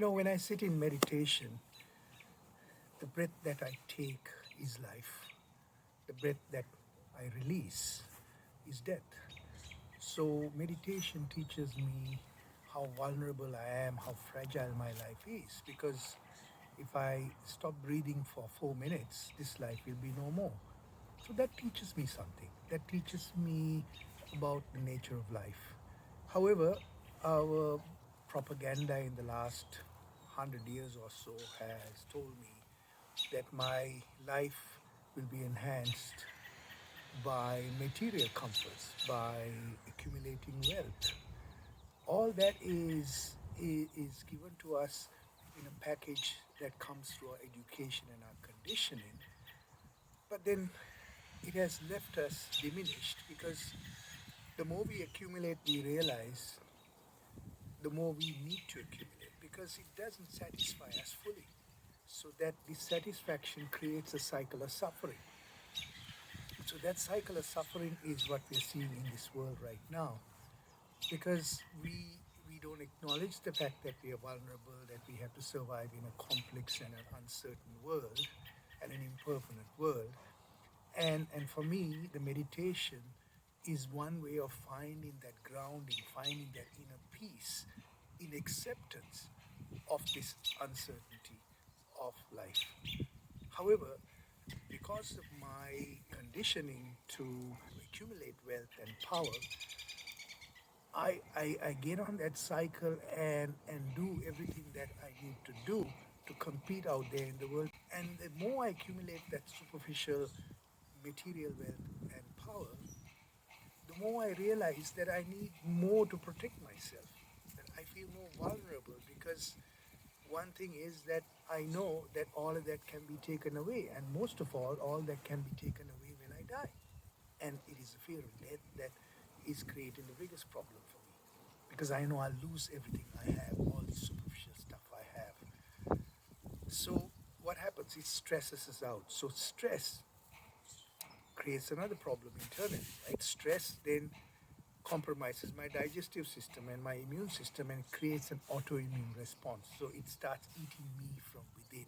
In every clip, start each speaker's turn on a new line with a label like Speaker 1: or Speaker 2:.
Speaker 1: When I sit in meditation, the breath that I take is life. The breath that I release is death. So, meditation teaches me how vulnerable I am, how fragile my life is. Because if I stop breathing for 4 minutes, this life will be no more. So, that teaches me something. That teaches me about the nature of life. However, our propaganda in the last 100 years or so has told me that my life will be enhanced by material comforts, by accumulating wealth. All that is given to us in a package that comes through our education and our conditioning. But then it has left us diminished because the more we accumulate, we realize the more we need to accumulate because it doesn't satisfy us fully. So that dissatisfaction creates a cycle of suffering. So that cycle of suffering is what we're seeing in this world right now because we don't acknowledge the fact that we are vulnerable, that we have to survive in a complex and an uncertain world and an impermanent world. And for me, the meditation is one way of finding that grounding, finding that inner peace in acceptance of this uncertainty of life. However, because of my conditioning to accumulate wealth and power, I get on that cycle and do everything that I need to do to compete out there in the world. And the more I accumulate that superficial material wealth and power, the more I realize that I need more to protect myself, that I feel more vulnerable because one thing is that I know that all of that can be taken away, and most of all that can be taken away when I die. And it is the fear of death that is creating the biggest problem for me because I know I'll lose everything I have, all the superficial stuff I have. So, what happens? It stresses us out. So, stress creates another problem internally, right? Stress then compromises my digestive system and my immune system and creates an autoimmune response. So it starts eating me from within.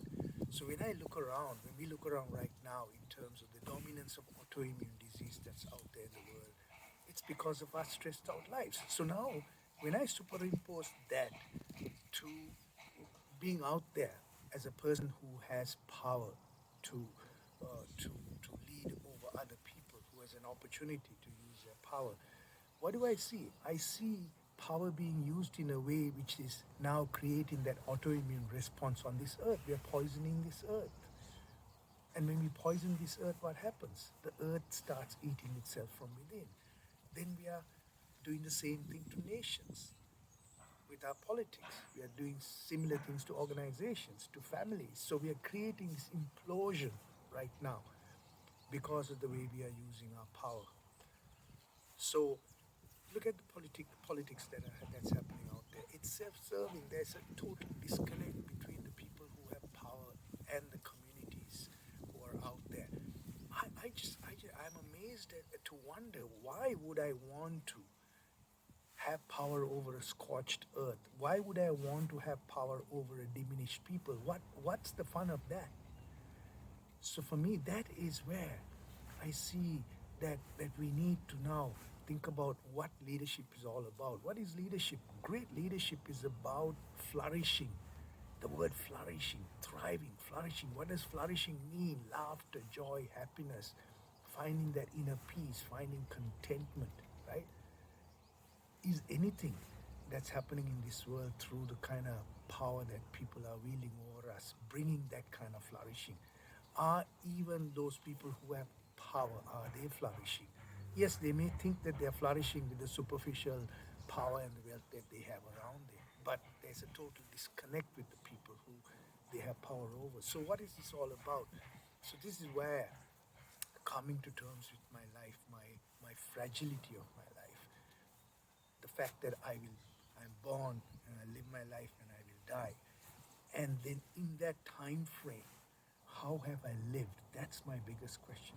Speaker 1: So when I look around, when we look around right now in terms of the dominance of autoimmune disease that's out there in the world, it's because of our stressed out lives. So now when I superimpose that to being out there as a person who has power to to lead over other people, who has an opportunity to use their power, what do I see? I see power being used in a way which is now creating that autoimmune response on this earth. We are poisoning this earth. And when we poison this earth, what happens? The earth starts eating itself from within. Then we are doing the same thing to nations with our politics. We are doing similar things to organizations, to families. So we are creating this implosion right now because of the way we are using our power. So look at the politics that's happening out there. It's self-serving. There's a total disconnect between the people who have power and the communities who are out there. I'm amazed to wonder why would I want to have power over a scorched earth? Why would I want to have power over a diminished people? What's the fun of that? So for me, that is where I see that we need to now think about what leadership is all about. What is leadership? Great leadership is about flourishing. The word flourishing, thriving, flourishing. What does flourishing mean? Laughter, joy, happiness, finding that inner peace, finding contentment, right? Is anything that's happening in this world through the kind of power that people are wielding over us, bringing that kind of flourishing? Are even those people who have power, are they flourishing? Yes, they may think that they're flourishing with the superficial power and the wealth that they have around them, but there's a total disconnect with the people who they have power over. So what is this all about? So this is where coming to terms with my life, my fragility of my life, the fact that I'm born and I live my life and I will die. And then in that time frame, how have I lived? That's my biggest question.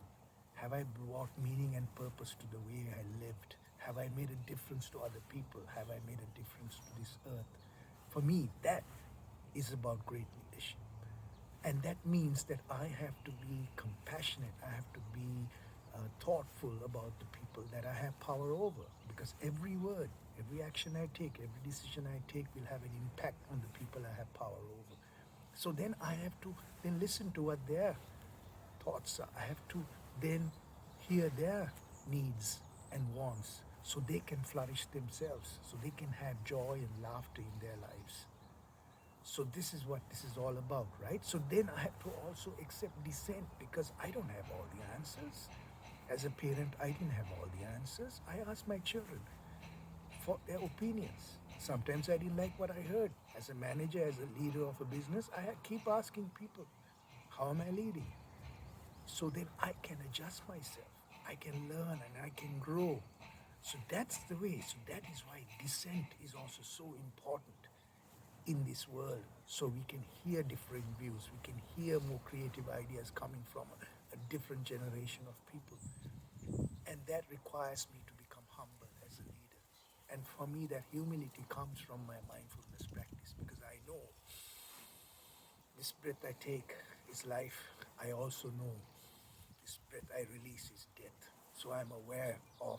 Speaker 1: Have I brought meaning and purpose to the way I lived? Have I made a difference to other people? Have I made a difference to this earth? For me, that is about great leadership. And that means that I have to be compassionate, I have to be thoughtful about the people that I have power over. Because every word, every action I take, every decision I take will have an impact on the people I have power over. So then I have to then listen to what their thoughts are. I have to then hear their needs and wants so they can flourish themselves, so they can have joy and laughter in their lives. So this is what this is all about, right? So then I have to also accept dissent because I don't have all the answers. As a parent, I didn't have all the answers. I asked my children for their opinions. Sometimes I didn't like what I heard. As a manager, as a leader of a business, keep asking people, how am I leading? So then I can adjust myself. I can learn and I can grow. So that's the way. So that is why dissent is also so important in this world. So we can hear different views. We can hear more creative ideas coming from a different generation of people. And that requires me to become humble as a leader. And for me, that humility comes from my mindfulness practice because I know this breath I take is life. I also know this breath I release is death. So I'm aware of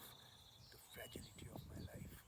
Speaker 1: the fragility of my life.